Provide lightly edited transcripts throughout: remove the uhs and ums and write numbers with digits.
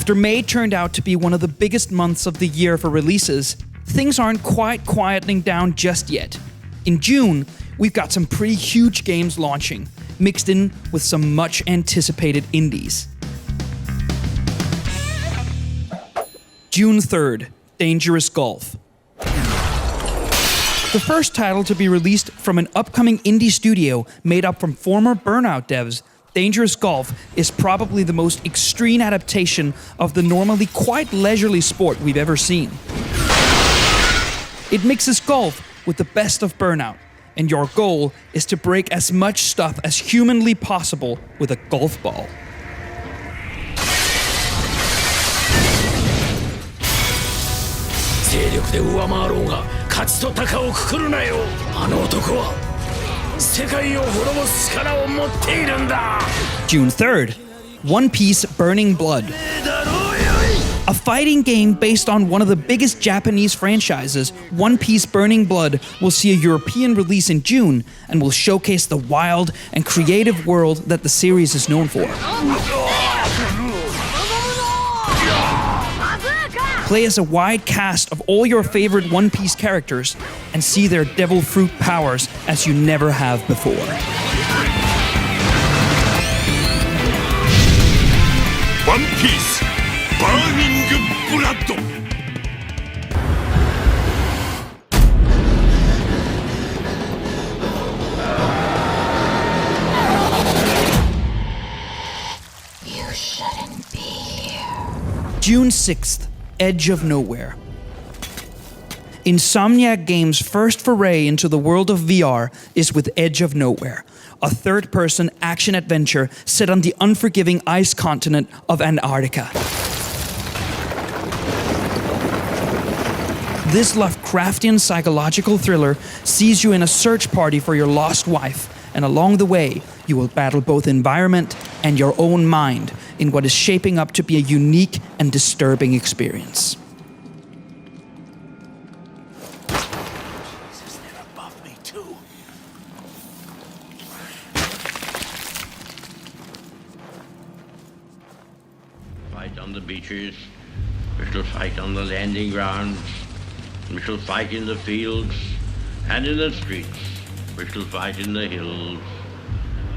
After May turned out to be one of the biggest months of the year for releases, things aren't quite quietening down just yet. In June, we've got some pretty huge games launching, mixed in with some much anticipated indies. June 3rd, Dangerous Golf. The first title to be released from an upcoming indie studio made up from former Burnout devs, Dangerous Golf is probably the most extreme adaptation of the normally quite leisurely sport we've ever seen. It mixes golf with the best of Burnout, and your goal is to break as much stuff as humanly possible with a golf ball. June 3rd, One Piece Burning Blood. A fighting game based on one of the biggest Japanese franchises, One Piece Burning Blood will see a European release in June and will showcase the wild and creative world that the series is known for. Play as a wide cast of all your favorite One Piece characters and see their devil fruit powers as you never have before. One Piece Burning Blood. You shouldn't be here. June 6th, Edge of Nowhere. Insomniac Games' first foray into the world of VR is with Edge of Nowhere, a third-person action-adventure set on the unforgiving ice continent of Antarctica. This Lovecraftian psychological thriller sees you in a search party for your lost wife, and along the way, you will battle both environment and your own mind in what is shaping up to be a unique and disturbing experience. Jesus, they're above me too. Fight on the beaches, we shall fight on the landing grounds, we shall fight in the fields and in the streets, we shall fight in the hills,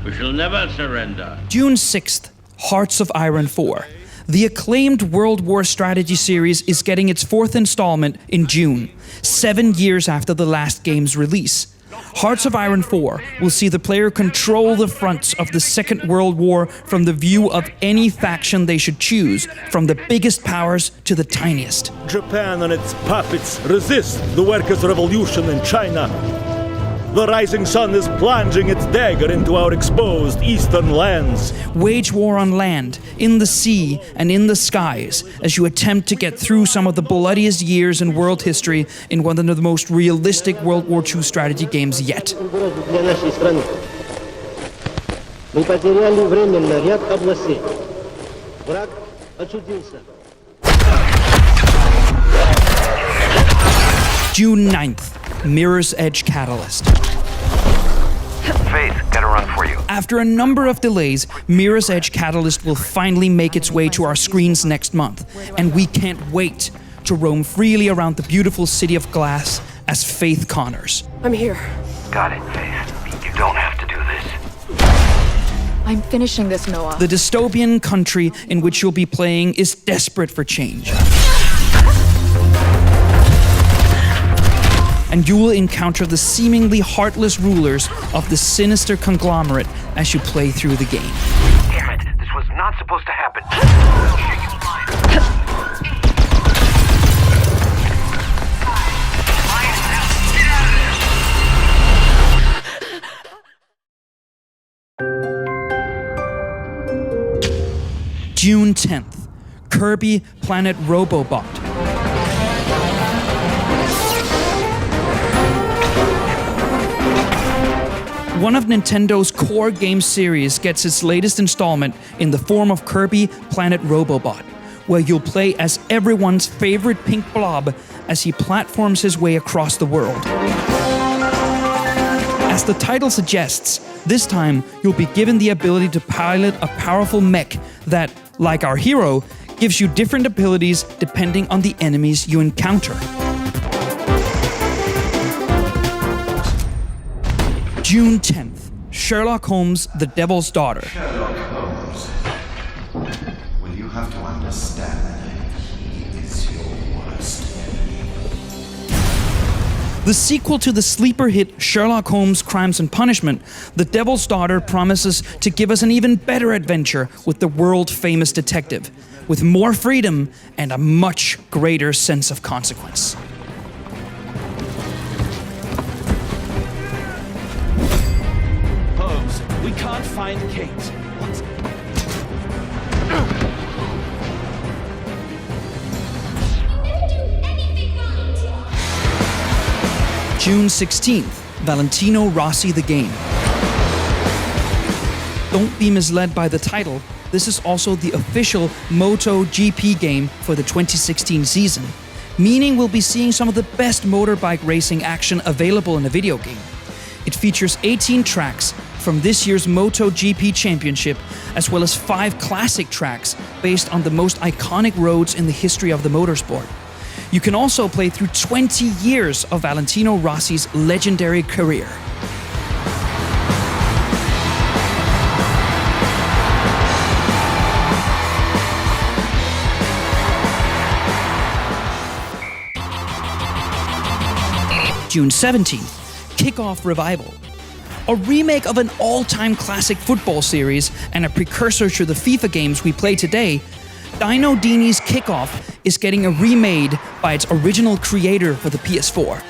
we shall never surrender. June 6th, Hearts of Iron 4. The acclaimed World War strategy series is getting its fourth installment in June, 7 years after the last game's release. Hearts of Iron 4 will see the player control the fronts of the Second World War from the view of any faction they should choose, from the biggest powers to the tiniest. Japan and its puppets resist the workers' revolution in China. The rising sun is plunging its dagger into our exposed eastern lands. Wage war on land, in the sea, and in the skies as you attempt to get through some of the bloodiest years in world history in one of the most realistic World War II strategy games yet. June 9th, Mirror's Edge Catalyst. Faith, gotta run for you. After a number of delays, Mirror's Edge Catalyst will finally make its way to our screens next month, and we can't wait to roam freely around the beautiful city of glass as Faith Connors. I'm here. Got it, Faith. You don't have to do this. I'm finishing this, Noah. The dystopian country in which you'll be playing is desperate for change. And you will encounter the seemingly heartless rulers of the sinister conglomerate as you play through the game. Damn it, this was not supposed to happen. June 10th, Kirby Planet Robobot. One of Nintendo's core game series gets its latest installment in the form of Kirby Planet Robobot, where you'll play as everyone's favorite pink blob as he platforms his way across the world. As the title suggests, this time you'll be given the ability to pilot a powerful mech that, like our hero, gives you different abilities depending on the enemies you encounter. June 10th, Sherlock Holmes, The Devil's Daughter. Sherlock Holmes. Well, you have to understand that he is your worst enemy. The sequel to the sleeper hit Sherlock Holmes Crimes and Punishment, The Devil's Daughter promises to give us an even better adventure with the world-famous detective, with more freedom and a much greater sense of consequence. Holmes, we can't find Kate. What? June 16th, Valentino Rossi the Game. Don't be misled by the title, this is also the official MotoGP game for the 2016 season, meaning we'll be seeing some of the best motorbike racing action available in a video game. It features 18 tracks from this year's MotoGP Championship, as well as 5 classic tracks based on the most iconic roads in the history of the motorsport. You can also play through 20 years of Valentino Rossi's legendary career. June 17th, Kickoff Revival. A remake of an all-time classic football series and a precursor to the FIFA games we play today, Dino Dini's Kickoff is getting a remade by its original creator for the PS4.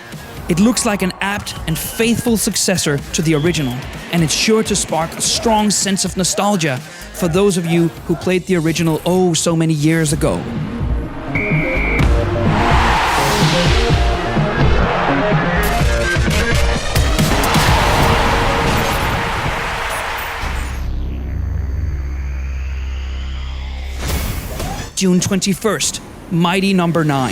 It looks like an apt and faithful successor to the original, and it's sure to spark a strong sense of nostalgia for those of you who played the original oh so many years ago. June 21st, Mighty Number 9.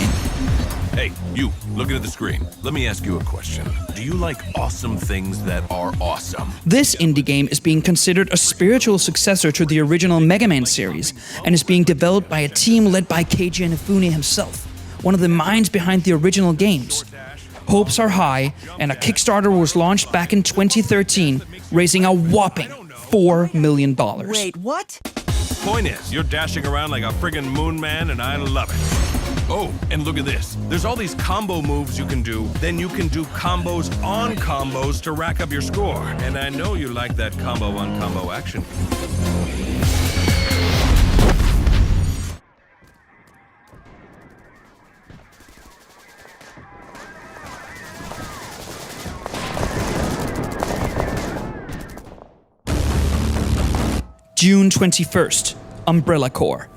Hey, you, looking at the screen. Let me ask you a question. Do you like awesome things that are awesome? This indie game is being considered a spiritual successor to the original Mega Man series, and is being developed by a team led by Keiji Inafune himself, one of the minds behind the original games. Hopes are high, and a Kickstarter was launched back in 2013, raising a whopping $4 million. Wait, what? Point is, you're dashing around like a friggin' moon man, and I love it. Oh, and look at this. There's all these combo moves you can do. Then you can do combos on combos to rack up your score. And I know you like that combo on combo action. June 21st, Umbrella Corps.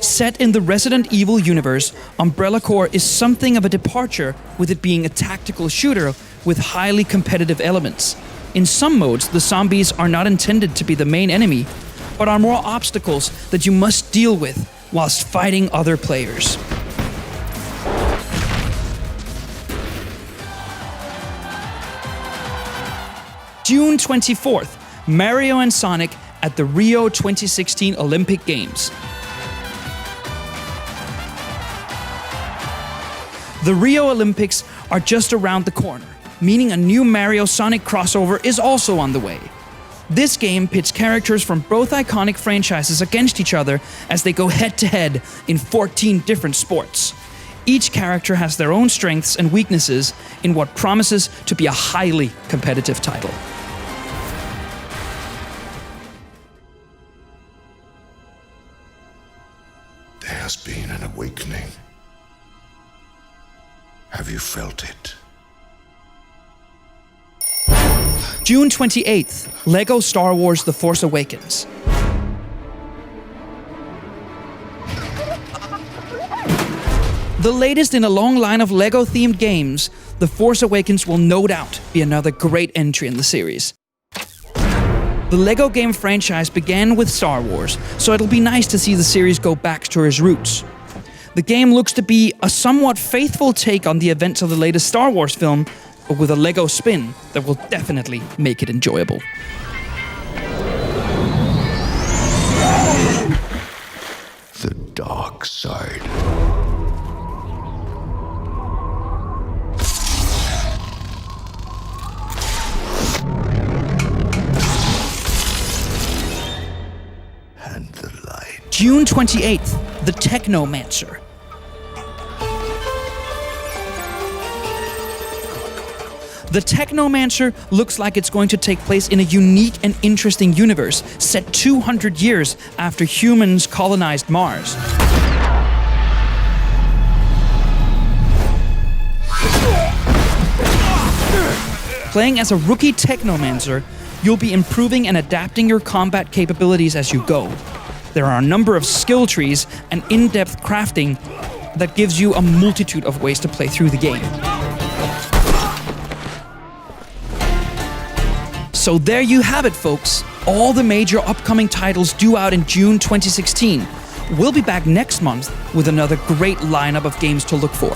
Set in the Resident Evil universe, Umbrella Corps is something of a departure, with it being a tactical shooter with highly competitive elements. In some modes, the zombies are not intended to be the main enemy, but are more obstacles that you must deal with whilst fighting other players. June 24th, Mario and Sonic at the Rio 2016 Olympic Games. The Rio Olympics are just around the corner, meaning a new Mario Sonic crossover is also on the way. This game pits characters from both iconic franchises against each other as they go head-to-head in 14 different sports. Each character has their own strengths and weaknesses in what promises to be a highly competitive title. There has been an awakening. Have you felt it? June 28th, LEGO Star Wars The Force Awakens. The latest in a long line of LEGO-themed games, The Force Awakens will no doubt be another great entry in the series. The LEGO game franchise began with Star Wars, so it'll be nice to see the series go back to its roots. The game looks to be a somewhat faithful take on the events of the latest Star Wars film, but with a LEGO spin that will definitely make it enjoyable. dark side. And the light. June 28th, The Technomancer. The Technomancer looks like it's going to take place in a unique and interesting universe set 200 years after humans colonized Mars. Playing as a rookie Technomancer, you'll be improving and adapting your combat capabilities as you go. There are a number of skill trees and in-depth crafting that gives you a multitude of ways to play through the game. So there you have it, folks. All the major upcoming titles due out in June 2016. We'll be back next month with another great lineup of games to look for.